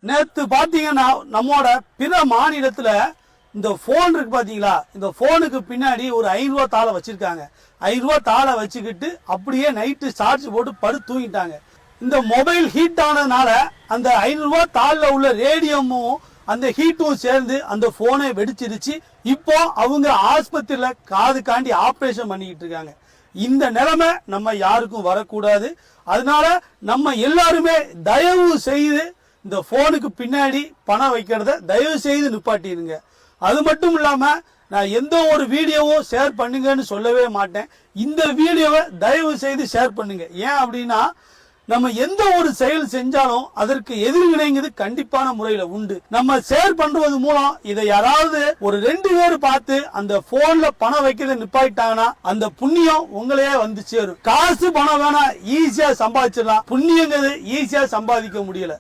நேத்து பாத்தீங்கன்னா நம்மோட பிற மாநிலத்துல இந்த போன் இருக்கு பாத்தீங்களா, இந்த போனுக்கு பின்னாடி ஒரு 5 ரூபாய் தாளை வச்சிருக்காங்க. 5 ரூபாய் தாளை வச்சுக்கிட்டு அப்படியே நைட்டு சார்ஜ் போட்டு படுத்து தூங்கிட்டாங்க. இந்த மொபைல் ஹீட் ஆனதுனால அந்த 5 ரூபாய் தாளில் உள்ள ரேடியமும் அந்த ஹீட்டும் சேர்ந்து அந்த போனை வெடிச்சிருச்சு. இப்போ அவங்க ஆஸ்பத்திரியில காதுக்காண்டி ஆபரேஷன் பண்ணிக்கிட்டு இருக்காங்க. இந்த நிலைமை நம்ம யாருக்கும் வரக்கூடாது. அதனால நம்ம எல்லாருமே தயவு செய்து இந்த போனுக்கு பின்னாடி பணம் வைக்கிறத தயவு செய்து நிப்பாட்டிடுங்க. அது மட்டும் இல்லாம நான் எந்த ஒரு வீடியோவும் ஷேர் பண்ணுங்கன்னு சொல்லவே மாட்டேன். இந்த வீடியோவை தயவு செய்து ஷேர் பண்ணுங்க. ஏன் அப்படின்னா நம்ம எந்த ஒரு செயல் செஞ்சாலும் அதற்கு எதிர்வினைங்கிறது கண்டிப்பான முறையில உண்டு. நம்ம ஷேர் பண்றது மூலம் இதை யாராவது ஒரு 2 பேர் பார்த்து அந்த போன்ல பணம் வைக்கிறத நிப்பாட்டாங்கன்னா அந்த புண்ணியம் உங்களையே வந்து சேரும். காசு பணம் வேணா ஈஸியா சம்பாதிச்சிடலாம், புண்ணியங்கிறது ஈஸியா சம்பாதிக்க முடியல.